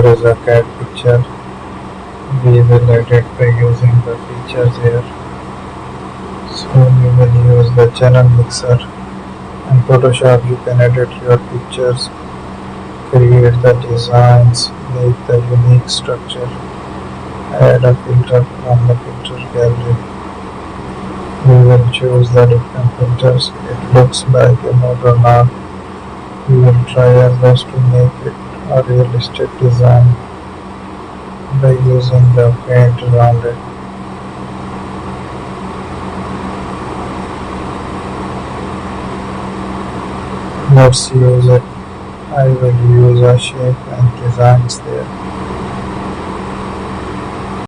here is a cat picture. We will edit by using the features here. So we will use the channel mixer. In Photoshop you can edit your pictures, create the designs, make the unique structure, add a filter from the filter gallery. We will choose the different filters. It looks like a model now. We will try our best to make it a realistic design by using the paint around it. Let's use it. I will use a shape and designs there.